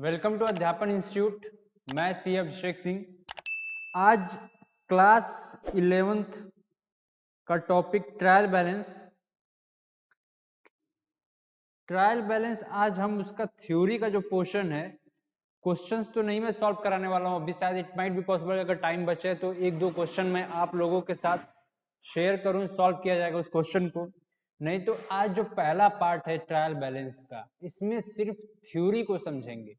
Welcome to अध्यापन institute. मैं सी अभिषेक सिंह। आज क्लास 11th का topic trial balance. Trial balance आज हम उसका थ्योरी का जो पोर्शन है, क्वेश्चंस तो नहीं मैं सॉल्व कराने वाला हूं अभी। शायद इट माइट बी पॉसिबल अगर टाइम बचे तो एक दो क्वेश्चन मैं आप लोगों के साथ शेयर करूं, सॉल्व किया जाएगा उस क्वेश्चन को। नहीं तो आज जो पहला पार्ट है ट्रायल बैलेंस का, इसमें सिर्फ थ्योरी को समझेंगे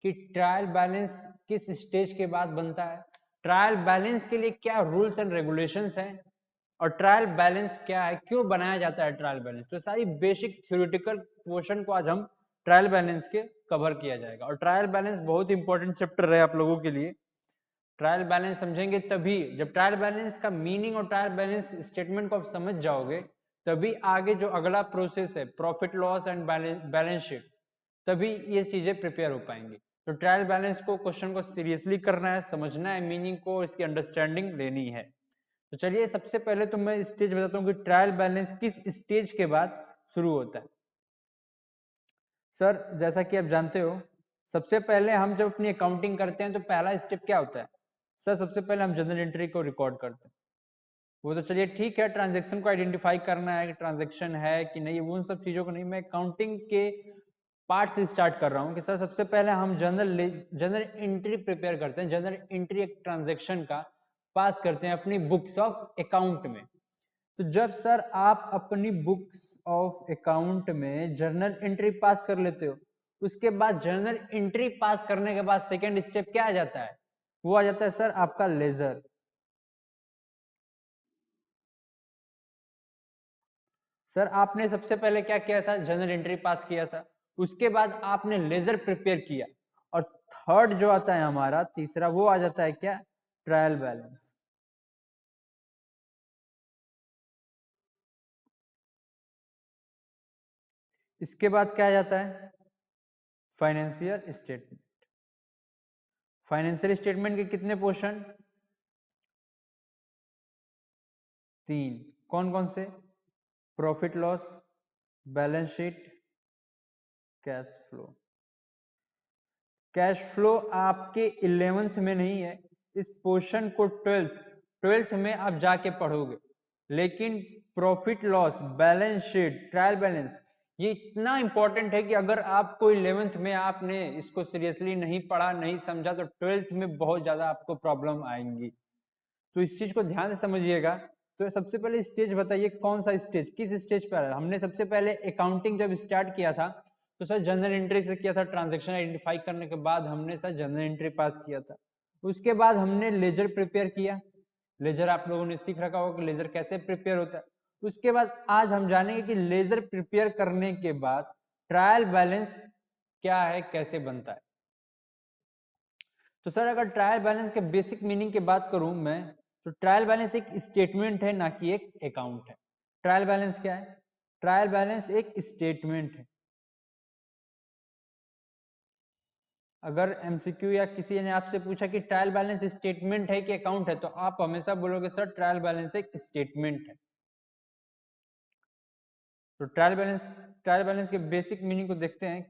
कि ट्रायल बैलेंस किस स्टेज के बाद बनता है, ट्रायल बैलेंस के लिए क्या रूल्स एंड रेगुलेशंस हैं, और ट्रायल बैलेंस क्या है, क्यों बनाया जाता है ट्रायल बैलेंस। तो सारी बेसिक थ्योरेटिकल पोर्शन को आज हम ट्रायल बैलेंस के कवर किया जाएगा। और ट्रायल बैलेंस बहुत इंपॉर्टेंट चैप्टर है आप लोगों के लिए। ट्रायल बैलेंस समझेंगे तभी, जब ट्रायल बैलेंस का मीनिंग और ट्रायल बैलेंस स्टेटमेंट को आप समझ जाओगे, तभी आगे जो अगला प्रोसेस है profit loss and balance sheet, तभी ये चीजें प्रिपेयर हो पाएंगी। तो ट्रायल बैलेंस को, क्वेश्चन को सीरियसली करना है, समझना है, मीनिंग को, इसकी अंडरस्टैंडिंग लेनी है। तो चलिए सबसे पहले तो मैं स्टेज बताता हूँ कि ट्रायल बैलेंस किस स्टेज के बाद शुरू होता है। सर जैसा कि आप जानते हो, सबसे पहले हम जब अपनी अकाउंटिंग करते हैं तो पहला स्टेप क्या होता है सर? सबसे पहले हम जनरल एंट्री को रिकॉर्ड करते हैं। वो तो चलिए ठीक है, ट्रांजैक्शन को आइडेंटिफाई करना है कि ट्रांजैक्शन है कि नहीं, वो उन सब चीजों को नहीं, मैं अकाउंटिंग के पार्ट से स्टार्ट कर रहा हूँ कि सर सबसे पहले हम जनरल एंट्री प्रिपेयर करते हैं। जनरल एंट्री एक ट्रांजैक्शन का पास करते हैं अपनी बुक्स ऑफ अकाउंट में। तो जब सर आप अपनी बुक्स ऑफ अकाउंट में जर्नल एंट्री पास कर लेते हो, उसके बाद जर्नल एंट्री पास करने के बाद सेकेंड स्टेप क्या आ जाता है? वो आ जाता है सर आपका लेजर। सर आपने सबसे पहले क्या किया था? जनरल एंट्री पास किया था, उसके बाद आपने लेजर प्रिपेयर किया, और थर्ड जो आता है हमारा तीसरा, वो आ जाता है क्या? Trial balance. इसके बाद क्या आ जाता है? Financial statement. फाइनेंशियल स्टेटमेंट के कितने पोर्शन? 3। कौन कौन से? Profit loss, balance sheet, cash flow. Cash flow आपके 11th में नहीं है, इस पोर्शन को 12th में आप जाके पढ़ोगे। लेकिन profit loss, balance sheet, trial balance, ये इतना इंपॉर्टेंट है कि अगर आपको 11th में आपने इसको सीरियसली नहीं पढ़ा, नहीं समझा, तो 12th में बहुत ज्यादा आपको प्रॉब्लम आएंगी। तो इस चीज को ध्यान से समझिएगा। तो सबसे पहले स्टेज बताइए, कौन सा स्टेज, किस स्टेज पर? हमने सबसे पहले अकाउंटिंग जब स्टार्ट किया था तो सर जनरल एंट्री से किया था। ट्रांजैक्शन आइडेंटिफाई करने के बाद हमने सर जनरल एंट्री पास किया था। उसके बाद हमने लेजर प्रिपेयर किया। लेजर आप लोगों ने सीख रखा होगा कि लेजर कैसे प्रिपेयर होता है। उसके बाद आज हम जानेंगे कि लेजर प्रिपेयर करने के बाद ट्रायल बैलेंस क्या है, कैसे बनता है। तो सर अगर ट्रायल बैलेंस के बेसिक मीनिंग की बात करूं मैं, तो ट्रायल बैलेंस एक स्टेटमेंट है, ना कि एक अकाउंट है। ट्रायल बैलेंस क्या है? ट्रायल बैलेंस एक स्टेटमेंट है। अगर एमसीक्यू या किसी ने आपसे पूछा कि ट्रायल बैलेंस स्टेटमेंट है कि अकाउंट है, तो आप हमेशा बोलोगे सर ट्रायल बैलेंस एक स्टेटमेंट है। तो ट्रायल बैलेंस के बेसिक मीनिंग को देखते हैं।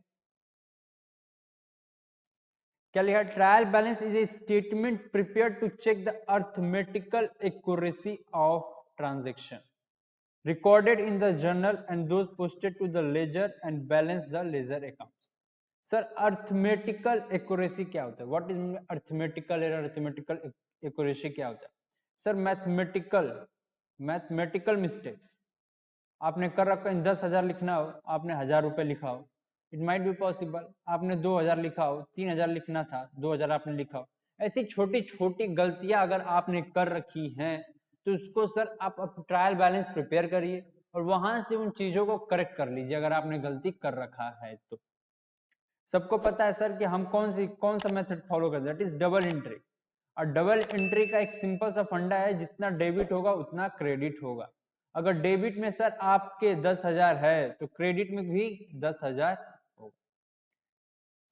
क्या लिखा? Trial balance is a statement prepare to check the arithmetical accuracy of transaction recorded in the journal and those posted to the ledger and balance the ledger accounts. Sir arithmetical accuracy क्या होता है? What is arithmetical error? Arithmetical accuracy क्या होता है? Sir mathematical mistakes आपने कर रखा है। 10,000 लिखना हो, आपने 1,000 रुपए लिखा हो, इट माइट बी पॉसिबल। आपने 2,000 लिखा हो, 3,000 लिखना था, 2,000 आपने लिखा हो। ऐसी छोटी छोटी गलतियां अगर आपने कर रखी हैं, तो उसको सर आप ट्रायल बैलेंस प्रिपेयर करिए और वहां से उन चीजों को करेक्ट कर लीजिए अगर आपने गलती कर रखा है तो। सबको पता है सर कि हम कौन सा मेथड फॉलो करते हैं, दैट इज डबल एंट्री। और डबल एंट्री का एक सिंपल सा फंडा है, जितना डेबिट होगा उतना क्रेडिट होगा। अगर डेबिट में सर आपके 10,000 है तो क्रेडिट में भी 10,000 होगा।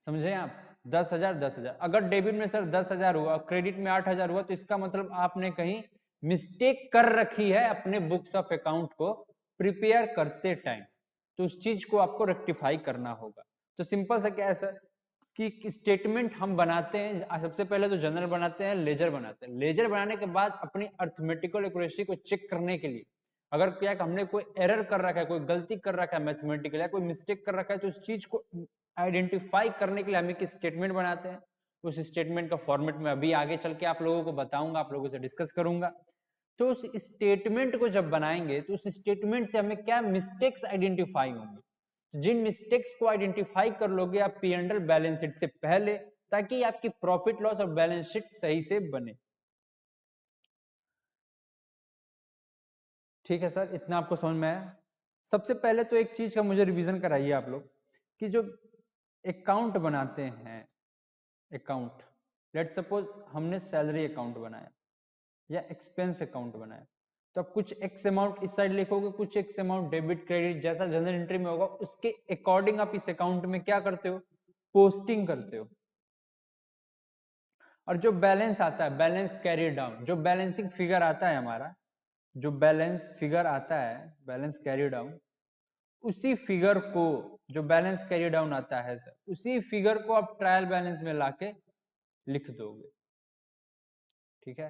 समझे आप? 10,000 10,000। अगर डेबिट में सर 10,000 हुआ, क्रेडिट में 8,000 हुआ, तो इसका मतलब आपने कहीं मिस्टेक कर रखी है अपने बुक्स ऑफ अकाउंट को प्रिपेयर करते टाइम। तो उस चीज को आपको रेक्टिफाई करना होगा। तो सिंपल सा क्या है सर कि स्टेटमेंट हम बनाते हैं, सबसे पहले तो जनरल बनाते हैं, लेजर बनाते हैं। लेजर बनाने के बाद अपनी अर्थमेटिकल एक्यूरेसी को चेक करने के लिए अगर क्या हमने कोई एरर कर रखा है, कोई गलती कर रखा है मैथमेटिकल, या कोई मिस्टेक कर रखा है, तो उस चीज को आइडेंटिफाई करने के लिए हम एक स्टेटमेंट बनाते हैं। उस स्टेटमेंट का फॉर्मेट में अभी आगे चल के आप लोगों को बताऊंगा, आप लोगों से डिस्कस करूंगा। तो उस स्टेटमेंट को जब बनाएंगे तो उस स्टेटमेंट से हमें क्या मिस्टेक्स आइडेंटिफाई होंगे, जिन मिस्टेक्स को आइडेंटिफाई कर लोगे आप P and L balance sheet से पहले, ताकि आपकी प्रॉफिट लॉस और बैलेंस शीट सही से बने। ठीक है सर, इतना आपको समझ में आया? सबसे पहले तो एक चीज का मुझे रिवीजन कराइए आप लोग कि जो अकाउंट बनाते हैं, अकाउंट, लेट सपोज हमने सैलरी अकाउंट बनाया या एक्सपेंस अकाउंट बनाया, तो आप कुछ एक्स अमाउंट इस साइड लिखोगे, कुछ एक्स अमाउंट डेबिट क्रेडिट जैसा जनरल एंट्री में होगा, उसके अकॉर्डिंग आप इस अकाउंट में क्या करते हो, पोस्टिंग करते हो। और जो बैलेंस आता है, बैलेंस कैरी डाउन, जो बैलेंसिंग फिगर आता है हमारा, जो बैलेंस फिगर आता है, बैलेंस कैरी डाउन, उसी फिगर को, जो बैलेंस कैरी डाउन आता है सर, उसी फिगर को आप ट्रायल बैलेंस में लाके लिख दोगे। ठीक है,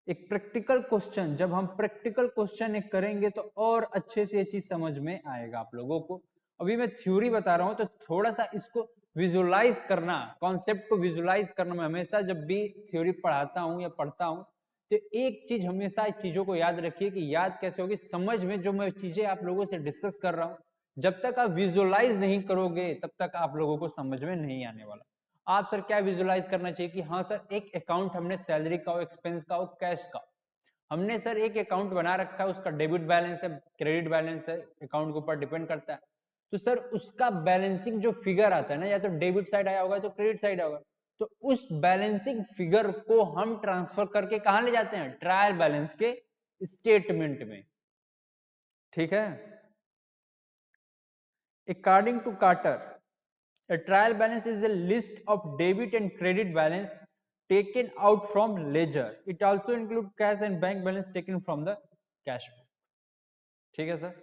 एक प्रैक्टिकल क्वेश्चन, जब हम प्रैक्टिकल क्वेश्चन एक करेंगे तो और अच्छे से ये चीज समझ में आएगा आप लोगों को। अभी मैं थ्योरी बता रहा हूं तो थोड़ा सा इसको विजुलाइज करना, कॉन्सेप्ट को विजुलाइज करना, मैं हमेशा जब भी थ्योरी पढ़ाता हूं या पढ़ता हूं तो एक चीज हमेशा इस चीजों को याद रखिए कि याद कैसे होगी, समझ में जो मैं चीजें आप लोगों से डिस्कस कर रहा हूं, जब तक आप विजुलाइज नहीं करोगे तब तक आप लोगों को समझ में नहीं आने वाला। आप सर क्या विजुलाइज करना चाहिए कि हाँ सर एक अकाउंट हमने सैलरी का हो, एक्सपेंस का हो, कैश का, हमने सर एक अकाउंट बना रखा है, उसका डेबिट बैलेंस है, क्रेडिट बैलेंस है, अकाउंट के ऊपर डिपेंड करता है। तो सर उसका बैलेंसिंग जो फिगर आता है ना, या तो डेबिट साइड आया होगा तो क्रेडिट साइड होगा, तो उस बैलेंसिंग फिगर को हम ट्रांसफर करके कहां ले जाते हैं, ट्रायल बैलेंस के स्टेटमेंट में। ठीक है, according to Carter, a trial balance is a list of debit and credit balance taken out from ledger. It also includes cash and bank balance taken from the cash book. ठीक है sir,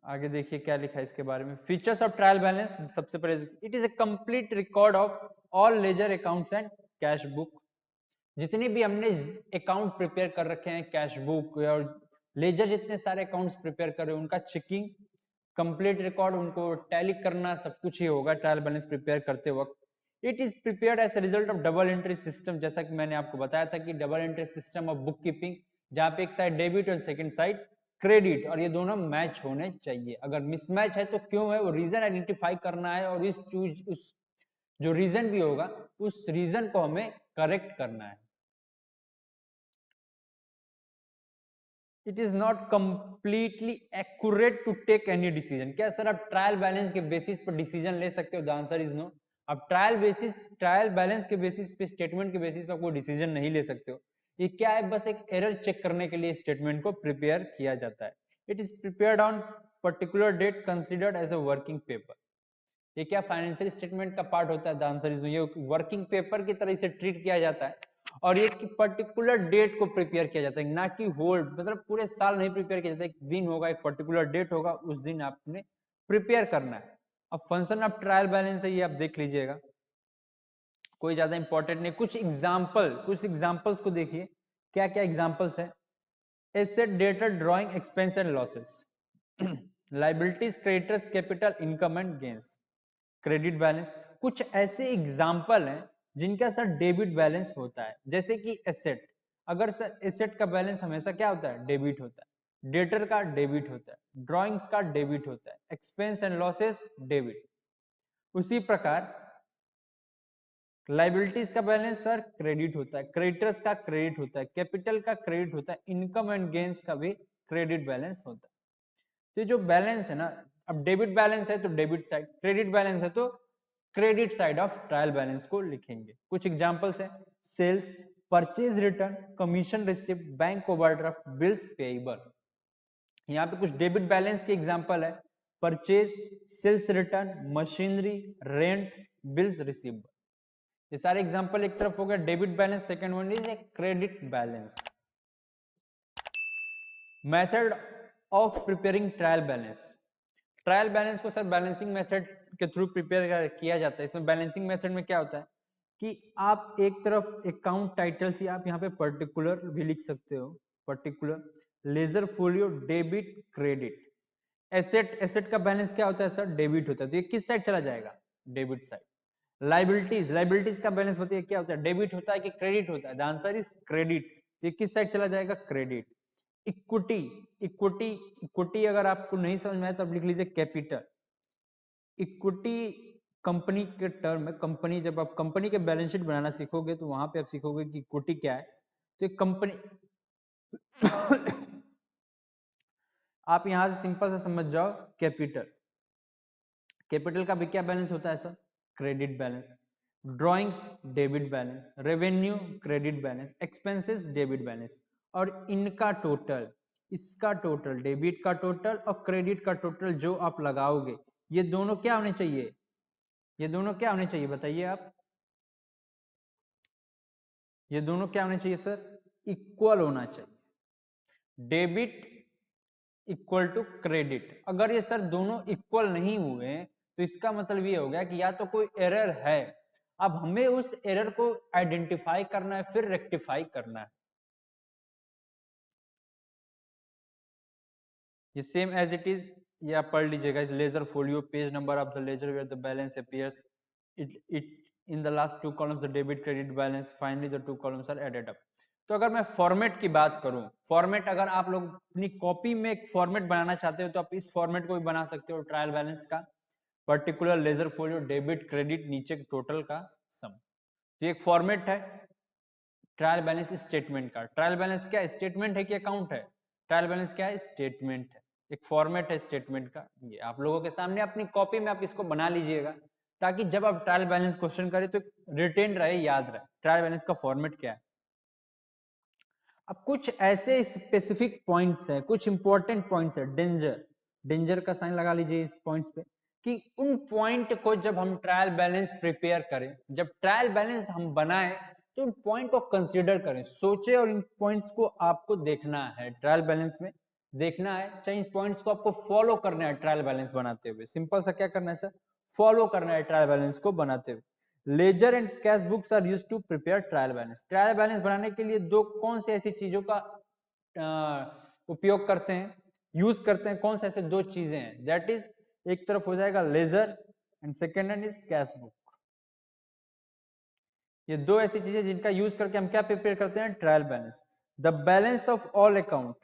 आगे देखिए क्या लिखा है इसके बारे में। फीचर्स ऑफ ट्रायल बैलेंस, सबसे पहले it is a complete record of all ledger accounts and cash book. जितने भी हमने अकाउंट प्रिपेयर कर रखे हैं, कैश बुक और लेजर, जितने सारे अकाउंट्स प्रिपेयर कर रहे हैं उनका चेकिंग, कंप्लीट रिकॉर्ड, उनको टैली करना, सब कुछ ही होगा ट्रायल बैलेंस प्रिपेयर करते वक्त। It is prepared as a result of double entry system, जैसा कि मैंने आपको बताया था कि double entry system of book keeping, जहां पे एक साइड डेबिट और सेकंड साइड क्रेडिट, और ये दोनों मैच होने चाहिए। अगर मिसमैच है तो क्यों है, वो रीजन आइडेंटिफाई करना है, और उस जो रीजन भी होगा उस रीजन को हमें करेक्ट करना है। It is not completely accurate to take any decision. क्या सर आप ट्रायल बैलेंस के बेसिस पर डिसीजन ले सकते हो? The answer is no. आप ट्रायल बैलेंस के बेसिस पे, स्टेटमेंट के बेसिस पर कोई डिसीजन नहीं ले सकते हो। ये क्या है, बस एक एरर चेक करने के लिए स्टेटमेंट को प्रिपेयर किया जाता है। It is prepared on particular date considered as a working paper. ये क्या फाइनेंशियल स्टेटमेंट का पार्ट होता है? The answer is no. ये वर्किंग पेपर की तरह इसे ट्रीट किया जाता है, और ये पर्टिकुलर डेट को प्रिपेयर किया जाता है, ना कि होल्ड, मतलब पूरे साल नहीं प्रिपेयर किया जाता। एक दिन होगा, एक पर्टिकुलर डेट होगा, उस दिन आपने प्रिपेयर करना है। अब फंक्शन ऑफ ट्रायल बैलेंस है, ये आप देख लीजिएगा, कोई ज्यादा इंपॉर्टेंट नहीं। कुछ एग्जाम्पल्स को देखिए, क्या क्या एग्जाम्पल्स है। Asset, debtor, drawing, expense and losses, liabilities, creditors, capital, income and gains, credit balance. कुछ ऐसे एग्जाम्पल हैं जिनका सर डेबिट बैलेंस होता है, जैसे कि एसेट। अगर सर एसेट का बैलेंस हमेशा क्या होता है, डेबिट होता है। डेटर का डेबिट होता है, ड्रॉइंग्स का डेबिट होता है, एक्सपेंस एंड लॉसेस डेबिट। उसी प्रकार लाइबिलिटीज का बैलेंस सर क्रेडिट होता है, क्रेडिटर्स का क्रेडिट होता है, कैपिटल का क्रेडिट होता है, इनकम एंड गेन्स का भी क्रेडिट बैलेंस होता है। तो जो बैलेंस है ना, अब डेबिट बैलेंस है तो डेबिट साइड, क्रेडिट बैलेंस है तो credit side of trial balance को लिखेंगे। कुछ एग्जांपल्स हैं, sales, purchase return, commission receipt, bank overdraft, bills payable. यहाँ पे कुछ डेबिट बैलेंस के एग्जांपल है, purchase, sales return, machinery, rent, bills receipt. ये सारे एग्जांपल एक तरफ हो गया debit balance, second one is credit balance. Method of preparing trial balance. Trial balance को सर बैलेंसिंग मेथड के थ्रू प्रिपेयर किया जाता है। इसमें बैलेंसिंग मेथड में क्या होता है कि आप एक तरफ अकाउंट टाइटल से आप यहाँ पे पर्टिकुलर भी लिख सकते हो, particular ledger folio debit credit. Asset, asset का बैलेंस क्या होता है सर, डेबिट होता है, तो ये किस साइड चला जाएगा, डेबिट साइड। लाइबिलिटीज, लाइबिलिटीज का बैलेंस बताइए क्या होता है, डेबिट होता है कि क्रेडिट होता है, द आंसर इज क्रेडिट, ये किस साइड चला जाएगा, क्रेडिट। इक्विटी, इक्विटी, इक्विटी अगर आपको नहीं समझ में आए तो आप लिख लीजिए कैपिटल। इक्विटी कंपनी के टर्म में, कंपनी जब आप कंपनी के बैलेंस शीट बनाना सीखोगे तो वहां पे आप सीखोगे कि इक्विटी क्या है। तो कंपनी आप यहां से सिंपल से समझ जाओ, कैपिटल, कैपिटल का भी क्या बैलेंस होता है sir, credit balance. Drawings debit balance, revenue credit balance, expenses debit balance, और इनका टोटल, इसका टोटल, डेबिट का टोटल और क्रेडिट का टोटल जो आप लगाओगे, ये दोनों क्या होने चाहिए, ये दोनों क्या होने चाहिए बताइए आप, ये दोनों क्या होने चाहिए सर, इक्वल होना चाहिए। Debit equal to credit. अगर ये सर दोनों इक्वल नहीं हुए तो इसका मतलब ये हो गया कि या तो कोई एरर है, अब हमें उस एरर को आइडेंटिफाई करना है फिर रेक्टिफाई करना है। ये सेम एज इट इज, ये आप पढ़ लीजिएगा, इस ledger folio page number of the ledger where the balance appears it in the last two columns the debit credit balance, finally the two columns are added up. तो अगर मैं format की बात करूं, फॉर्मेट अगर आप लोग अपनी कॉपी में एक फॉर्मेट बनाना चाहते हो तो आप इस फॉर्मेट को भी बना सकते हो, ट्रायल बैलेंस का, particular ledger folio debit credit नीचे टोटल का सम। तो एक फॉर्मेट है ट्रायल बैलेंस स्टेटमेंट का। ट्रायल बैलेंस क्या स्टेटमेंट है कि अकाउंट है, ट्रायल बैलेंस क्या है, स्टेटमेंट है, एक फॉर्मेट है स्टेटमेंट का। ये आप लोगों के सामने अपनी कॉपी में आप इसको बना लीजिएगा ताकि जब आप ट्रायल बैलेंस क्वेश्चन करें तो रिटेन रहे, याद रहे ट्रायल बैलेंस का फॉर्मेट क्या है। अब कुछ ऐसे स्पेसिफिक पॉइंट्स हैं, कुछ इंपॉर्टेंट पॉइंट्स है, डेंजर, डेंजर का साइन लगा लीजिए इस पॉइंट्स पे, कि उन पॉइंट को जब हम ट्रायल बैलेंस प्रिपेयर करें, जब ट्रायल बैलेंस हम बनाएं तो उन पॉइंट को कंसीडर करें, सोचे, और इन पॉइंट्स को आपको देखना है ट्रायल बैलेंस में, देखना है, चाहे इन पॉइंट्स को आपको फॉलो करना है ट्रायल बैलेंस बनाते हुए। सिंपल सा क्या करना है सर, फॉलो करना है ट्रायल बैलेंस को बनाते हुए। Ledger and cash books are used to prepare trial balance. Trial balance बनाने के लिए दो कौन से ऐसी चीजों का उपयोग करते हैं, यूज करते हैं, कौन से ऐसे दो चीजें हैं, दैट इज, एक तरफ हो जाएगा ledger and second hand is cash book. ये दो ऐसी चीजें जिनका यूज करके हम क्या प्रिपेयर करते हैं, trial balance. The balance of all account,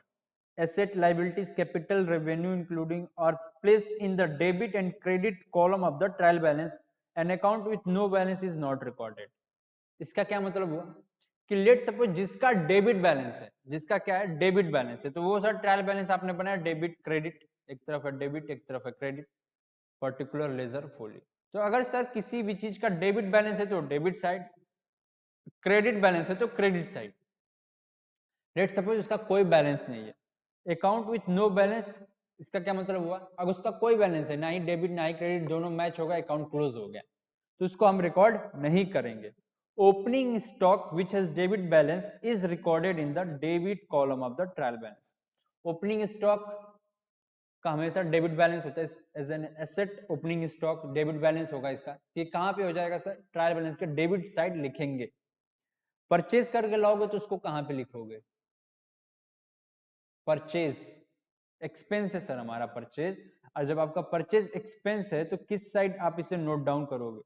asset, liabilities, capital, revenue including or placed in the debit and credit column of the trial balance. An account with no balance is not recorded. इसका क्या मतलब हुआ कि let suppose जिसका debit balance है, जिसका क्या है, डेबिट बैलेंस है, तो वो सर ट्रायल बैलेंस आपने बनाया डेबिट क्रेडिट, एक तरफ है डेबिट एक तरफ है क्रेडिट, पर्टिकुलर लेजर फोलियो। तो अगर सर किसी भी चीज का डेबिट बैलेंस है तो डेबिट साइड, क्रेडिट बैलेंस है तो क्रेडिट साइड। लेट सपोज उसका कोई बैलेंस नहीं है, अकाउंट विथ नो बैलेंस, इसका क्या मतलब हुआ, अब उसका कोई बैलेंस है, ना ही डेबिट ना ही क्रेडिट, दोनों मैच होगा, अकाउंट क्लोज हो गया, तो उसको हम रिकॉर्ड नहीं करेंगे। Opening stock which has debit balance is recorded in the debit column of the trial balance. Opening stock का हमेशा डेबिट बैलेंस होता है, as an asset opening stock debit balance होगा इसका, ये कहां पे हो जाएगा सर, ट्रायल बैलेंस के डेबिट साइड लिखेंगे। परचेज करके लाओगे तो उसको कहां पे लिखोगे, परचेज एक्सपेंस है सर हमारा परचेज, और जब आपका परचेज एक्सपेंस है तो किस साइड आप इसे नोट डाउन करोगे,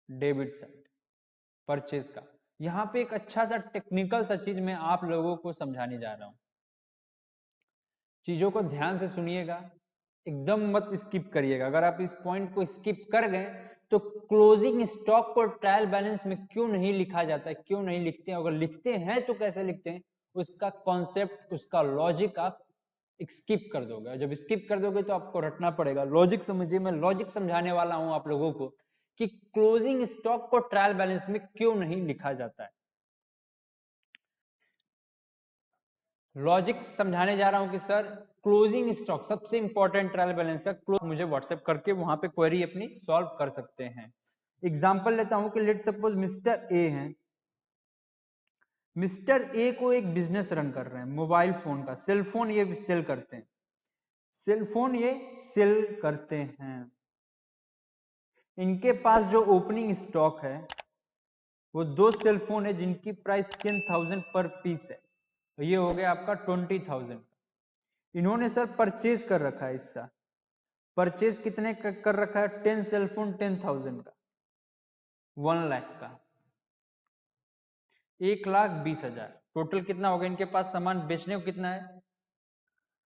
डेबिट साइड, परचेज का। यहां पे एक अच्छा सा टेक्निकल सा चीज मैं आप लोगों को समझाने जा रहा हूं, चीजों को ध्यान से सुनिएगा, एकदम मत स्किप करिएगा। अगर आप इस पॉइंट को स्किप कर गए तो क्लोजिंग स्टॉक को ट्रायल बैलेंस में क्यों नहीं लिखा जाता है, क्यों नहीं लिखते हैं, अगर लिखते हैं तो कैसे लिखते हैं, उसका कॉन्सेप्ट, उसका लॉजिक आप स्किप कर दोगे। जब स्किप कर दोगे तो आपको रटना पड़ेगा, लॉजिक समझिए, मैं लॉजिक समझाने वाला हूं आप लोगों को कि क्लोजिंग स्टॉक को ट्रायल बैलेंस में क्यों नहीं लिखा जाता है। लॉजिक समझाने जा रहा हूं कि सर क्लोजिंग स्टॉक सबसे इंपॉर्टेंट ट्रायल बैलेंस का, क्लोज मुझे व्हाट्सएप करके वहां पे क्वेरी अपनी सॉल्व कर सकते हैं। एग्जांपल लेता हूं कि लेट सपोज मिस्टर ए हैं, मिस्टर ए को एक बिजनेस रन कर रहे हैं, मोबाइल फोन का, सेल फोन ये सेल करते हैं। सेलफोन ये सेल करते हैं, इनके पास जो ओपनिंग स्टॉक है वो 2 सेलफोन है जिनकी प्राइस 10,000 पर पीस है, तो ये हो गया आपका 20,000। इन्होंने सर परचेज कर रखा है, इसका परचेज कितने कर रखा है, 10 सेलफोन 10,000 का, 1 लाख का, 1,20,000। टोटल कितना होगा इनके पास सामान बेचने को, कितना है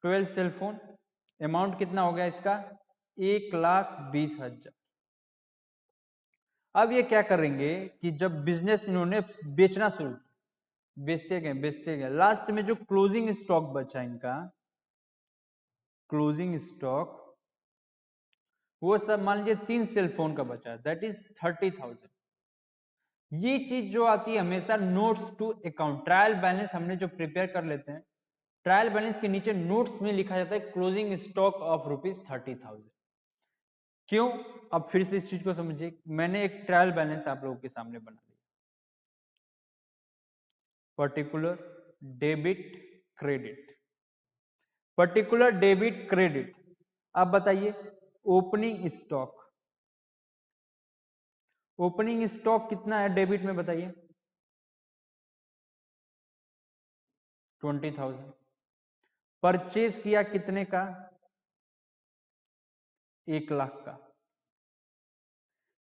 12 सेलफोन, अमाउंट कितना हो गया इसका 1,20,000। अब ये क्या करेंगे कि जब बिजनेस इन्होंने बेचना शुरू, बेचते गए, लास्ट में जो क्लोजिंग स्टॉक बचा इनका, क्लोजिंग स्टॉक वो सब मान लीजिए 3 सेलफोन का बचा, दैट इज 30,000। ये चीज जो आती है हमेशा notes to account, trial balance हमने जो प्रिपेयर कर लेते हैं, ट्रायल बैलेंस के नीचे नोट्स में लिखा जाता है क्लोजिंग स्टॉक ऑफ ₹30,000। क्यों, अब फिर से इस चीज को समझिए, मैंने एक ट्रायल बैलेंस आप लोगों के सामने बना दिया, particular debit credit, particular debit credit. अब बताइए ओपनिंग स्टॉक, ओपनिंग स्टॉक कितना है डेबिट में बताइए, 20,000। परचेज किया कितने का, 1 लाख का।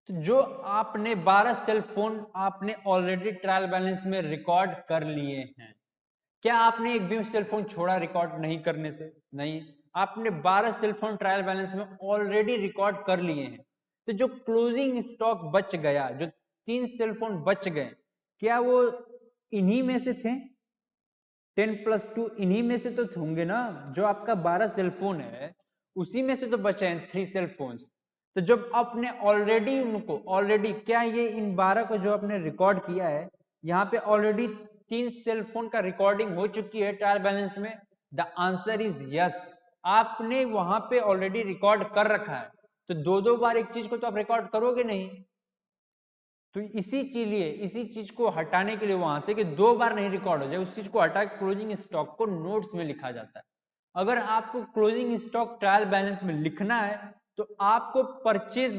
तो जो आपने 12 सेल फोन आपने ऑलरेडी ट्रायल बैलेंस में रिकॉर्ड कर लिए हैं, क्या आपने एक भी सेल फोन छोड़ा रिकॉर्ड नहीं करने से, नहीं, आपने 12 सेल फोन ट्रायल बैलेंस में ऑलरेडी रिकॉर्ड कर लिए हैं। तो जो क्लोजिंग स्टॉक बच गया, जो 3 सेल फोन बच गए, क्या वो इन्हीं में से थे, 10+2 इन्हीं में से तो होंगे ना, जो आपका 12 सेल फोन है उसी में से तो बचे हैं 3 सेल फोन्स। तो जब आपने ऑलरेडी उनको, ऑलरेडी क्या ये इन 12 को जो आपने रिकॉर्ड किया है, यहाँ पे ऑलरेडी 3 सेल फोन का रिकॉर्डिंग हो चुकी है ट्रायल बैलेंस में, द आंसर इज यस। आपने वहां पे ऑलरेडी रिकॉर्ड कर रखा है, तो दो दो बार एक चीज को तो आप रिकॉर्ड करोगे नहीं। तो इसी चीज को हटाने के लिए वहां से कि 2 बार नहीं रिकॉर्ड हो जाए, उस चीज को हटा के क्लोजिंग स्टॉक को नोट्स में लिखा जाता है। अगर आपको क्लोजिंग स्टॉक ट्रायल बैलेंस में लिखना है तो आपको परचेज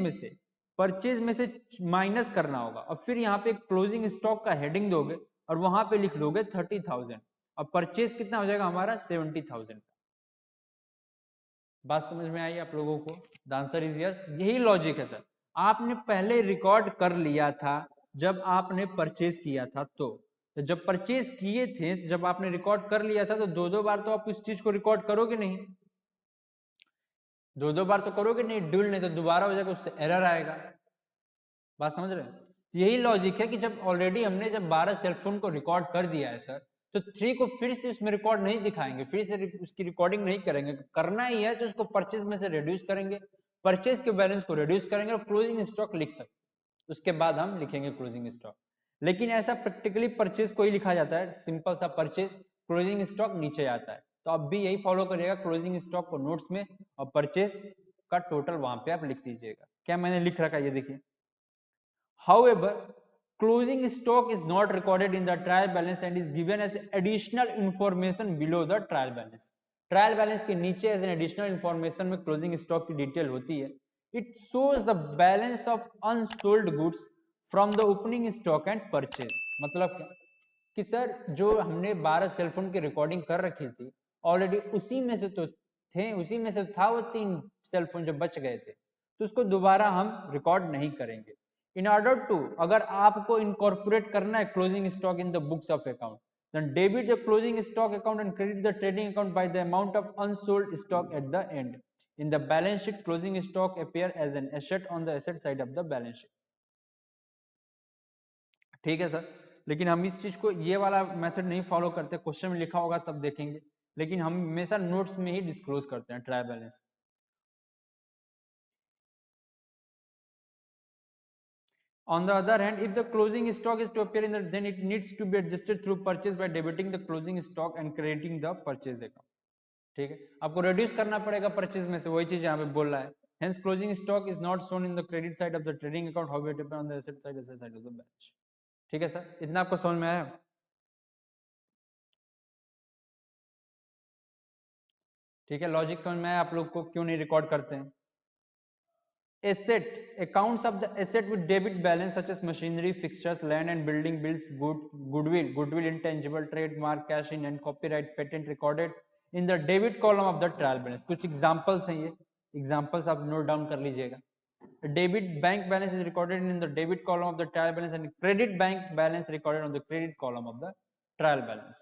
में से माइनस करना होगा, और फिर यहाँ पे क्लोजिंग स्टॉक का हेडिंग दोगे और वहां पे लिख दोगे 30,000, और परचेज कितना हो जाएगा हमारा 70,000। बात समझ में आई आप लोगों को, द आंसर इज यस। यही लॉजिक है सर, आपने पहले रिकॉर्ड कर लिया था जब आपने परचेज किया था, तो जब परचेज किए थे, जब आपने रिकॉर्ड कर लिया था, तो दो दो बार तो आप इस चीज को रिकॉर्ड करोगे नहीं, दो दो बार तो करोगे नहीं, ड्यूल नहीं तो दोबारा हो जाएगा, उससे एरर आएगा। बात समझ रहे हैं, तो यही लॉजिक है कि जब ऑलरेडी हमने जब 12 सेलफोन को रिकॉर्ड कर दिया है सर, तो 3 को फिर से उसमें रिकॉर्ड नहीं दिखाएंगे, फिर से उसकी रिकॉर्डिंग नहीं करेंगे, करना ही है तो उसको परचेज में से रिड्यूस करेंगे, परचेज के बैलेंस को रिड्यूस करेंगे और क्लोजिंग स्टॉक लिख सकते, उसके बाद हम लिखेंगे क्लोजिंग स्टॉक। लेकिन ऐसा प्रैक्टिकली परचेज को ही लिखा जाता है, सिंपल सा परचेज, क्लोजिंग स्टॉक नीचे आता है। तो आप भी यही फॉलो करिएगा, क्लोजिंग स्टॉक को नोट्स में और परचेज का टोटल वहां पे आप लिख दीजिएगा। क्या मैंने लिख रखा है ये देखिए, however closing stock is not recorded in the trial balance and is given as additional information below the trial balance। Trial balance के नीचे एज एन एडिशनल इंफॉर्मेशन में क्लोजिंग स्टॉक की डिटेल होती है। It shows the balance of unsold goods from the opening stock and purchase. मतलब क्या कि sir जो हमने 12 सेलफोन की रिकॉर्डिंग कर रखी थी ऑलरेडी, उसी में से तो थे, उसी में से था वो 3 सेलफोन जो बच गए थे, तो उसको दोबारा हम रिकॉर्ड नहीं करेंगे। इन ऑर्डर टू, अगर आपको इनकॉर्पोरेट करना है closing stock in the books of account, then debit the closing stock account and credit the trading account by the amount of unsold stock at the end. In the balance sheet, closing stock appear as an asset on the asset side of the balance sheet। ठीक है sir, लेकिन हम इस चीज को ये वाला method नहीं फॉलो करते, क्वेश्चन में लिखा होगा तब देखेंगे, लेकिन हम हमेशा नोट्स में ही डिस्क्लोज करते हैं trial balance. On the other hand, if the closing stock is to appear in the, then it needs to be adjusted through purchase by debiting the closing stock and crediting the purchase account। ठीक है, आपको reduce करना पड़ेगा purchase में से, वही चीज यहाँ पे बोल रहा है। Hence closing stock is not shown in the credit side of the trading account, however it appears on the asset side of the balance। ठीक है सर, इतना आपको समझ में आया? ठीक है, लॉजिक समझ में आया आप लोग को, क्यों नहीं रिकॉर्ड करते हैं? Asset, accounts of the asset with debit balance such as machinery, fixtures, land and building, bills, goodwill, intangible, trademark, cash in and copyright, patent recorded in the debit column of the trial balance. कुछ examples हैं ये, examples आप note down कर लीजिएगा. Debit bank balance is recorded in the debit column of the trial balance and credit bank balance recorded on the credit column of the trial balance.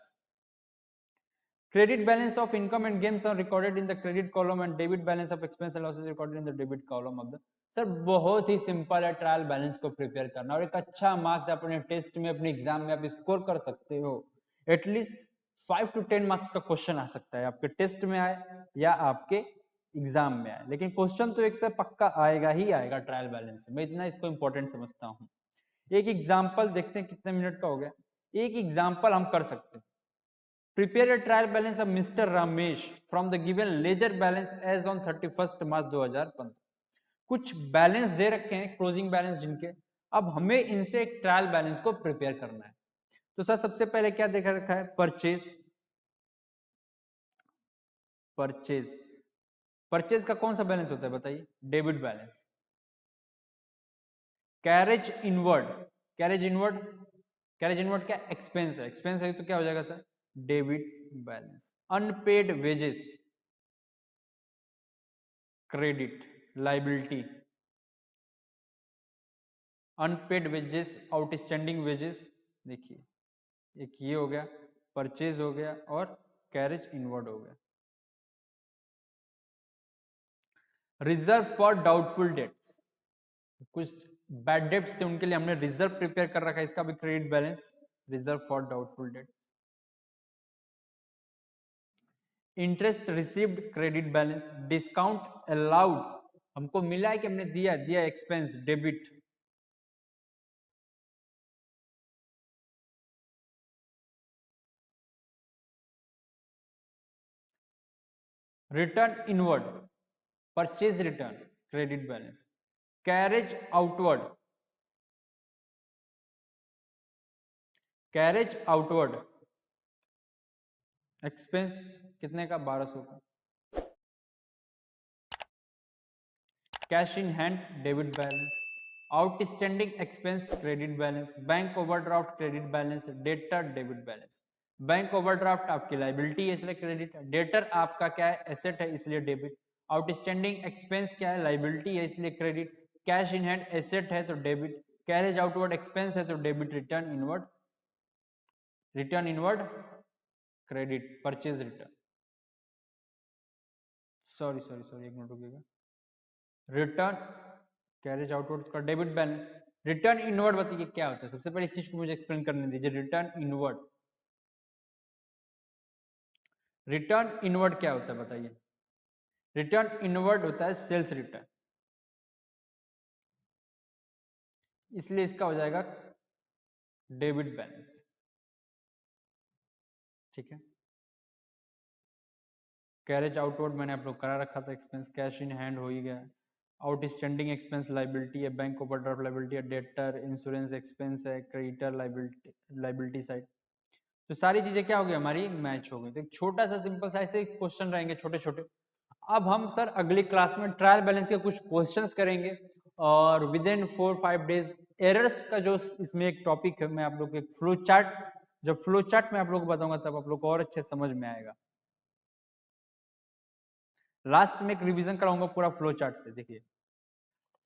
Credit balance of income and gains are recorded in the credit column and debit balance of expense and losses recorded in the debit column of the. Sir बहुत ही simple है trial balance को prepare करना, और एक अच्छा marks अपने test में अपने एग्जाम में आप स्कोर कर सकते हो. एटलीस्ट 5 to 10 मार्क्स का क्वेश्चन आ सकता है, आपके टेस्ट में आए या आपके एग्जाम में आए, लेकिन क्वेश्चन तो एक से पक्का आएगा ही आएगा ट्रायल बैलेंस से. मैं इतना इसको इंपॉर्टेंट समझता हूँ. एक एग्जाम्पल देखते हैं, कितने मिनट का हो गया. एक एग्जाम्पल हम कर सकते हैं. Prepare a trial balance of Mr. Ramesh from the given ledger balance as on 31st March 2015. कुछ बैलेंस दे रखे हैं, क्लोजिंग बैलेंस जिनके, अब हमें इनसे एक ट्रायल बैलेंस को प्रिपेयर करना है. तो सर सबसे पहले क्या देखा रखा है? परचेज. परचेज का कौन सा बैलेंस होता है बताइए? Debit balance. कैरेज इनवर्ड क्या? एक्सपेंस है. एक्सपेंस है तो क्या हो जाएगा sir? Debit balance. Unpaid wages, credit. Liability. Unpaid wages, outstanding wages. देखिए एक ये हो गया, परचेज हो गया और कैरेज इनवर्ड हो गया. रिजर्व फॉर डाउटफुल डेट्स, कुछ बैड डेट्स थे उनके लिए हमने रिजर्व प्रिपेयर कर रखा है, इसका भी credit balance. Reserve for doubtful debts. Interest received, credit balance. Discount allowed, हमको मिला है कि हमने दिया expense, debit. Return inward, purchase return, credit balance. Carriage outward, expense कितने का? 1200 का. Cash in hand, debit balance. Outstanding expense, credit balance. Bank overdraft, credit balance. Debtor, debit balance. Bank overdraft आपकी लाइबिलिटी है इसलिए क्रेडिट. डेटर आपका क्या है? Asset है इसलिए डेबिट. आउटस्टैंडिंग एक्सपेंस क्या है? लाइबिलिटी है इसलिए credit. Cash in hand asset है तो डेबिट. कैरेज आउटवर्ड एक्सपेंस है तो debit. Return inward credit. Purchase return. Sorry एक मिनट रुकिएगा. रिटर्न कैरेज आउटवर्ड का डेबिट बैलेंस. रिटर्न इनवर्ड बताइए क्या होता है? सबसे पहले इस चीज को मुझे एक्सप्लेन करने दीजिए. रिटर्न इनवर्ड क्या होता है बताइए? रिटर्न इनवर्ड होता है सेल्स रिटर्न, इसलिए इसका हो जाएगा डेबिट बैलेंस. ठीक है. कैरेज आउटवर्ड मैंने आप लोग करा रखा था एक्सपेंस. कैश इन हैंड हो ही गया. आउटस्टैंडिंग एक्सपेंस लाइबिलिटी है. बैंक ओवरड्राफ्ट लाइबिलिटी है. डेटर इंश्योरेंस एक्सपेंस है. Creditor liability side. तो सारी चीजें क्या हो गई हमारी? मैच हो गई. तो एक छोटा सा सिंपल सा ऐसे क्वेश्चन रहेंगे छोटे छोटे. अब हम सर अगली क्लास में ट्रायल बैलेंस के कुछ क्वेश्चंस करेंगे, और विद इन 4-5 डेज एरर्स का जो इसमें एक टॉपिक है, मैं आप लोग एक फ्लो चार्ट, जब फ्लो चार्ट में आप लोग को बताऊंगा तब आप लोग को और अच्छे समझ में आएगा. लास्ट में एक रिवीजन कराऊंगा पूरा फ्लो चार्ट से. देखिए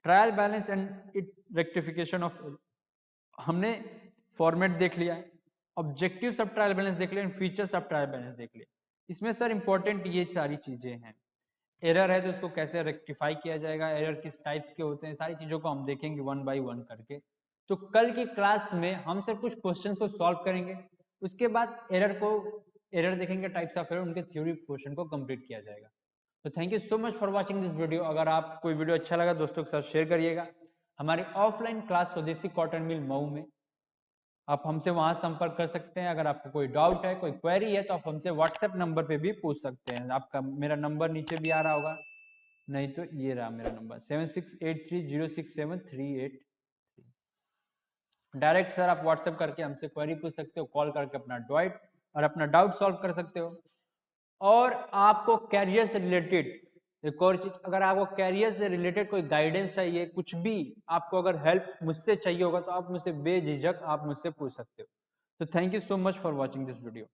trial balance and it rectification of, हमने फॉर्मेट देख लिया, ऑब्जेक्टिव्स ऑफ ट्रायल बैलेंस देख लिया, फीचर्स ऑफ ट्रायल बैलेंस देख लिया. इसमें सर इंपॉर्टेंट ये सारी चीजें हैं. एरर है तो उसको कैसे रेक्टिफाई किया जाएगा, एरर किस टाइप्स के होते हैं, सारी चीजों को हम देखेंगे 1 by 1 करके. तो कल की क्लास में हम सर कुछ क्वेश्चंस को सॉल्व करेंगे, उसके बाद एरर देखेंगे, टाइप्स ऑफ एरर, उनके थ्योरी पोर्शन को कंप्लीट किया जाएगा. तो thank you so much for watching this video. अगर आप कोई वीडियो अच्छा लगा दोस्तों के साथ शेयर करिएगा. हमारी ऑफलाइन क्लास स्वदेशी कॉटन मिल मऊ में, आप हमसे वहां संपर्क कर सकते हैं. अगर आपको कोई डाउट है, कोई क्वेरी है, तो आप हमसे व्हाट्सएप नंबर पे भी पूछ सकते हैं. आपका मेरा नंबर नीचे भी आ रहा होगा, नहीं तो ये रहा मेरा नंबर 7683067383. डायरेक्ट सर आप व्हाट्सएप करके हमसे क्वेरी पूछ सकते हो, कॉल करके अपना डाउट सॉल्व कर सकते हो. और आपको कैरियर से रिलेटेड एक और चीज, अगर आपको कैरियर से रिलेटेड कोई गाइडेंस चाहिए, कुछ भी आपको अगर हेल्प मुझसे चाहिए होगा तो आप मुझसे बेझिझक आप मुझसे पूछ सकते हो। तो thank you so much for watching this video.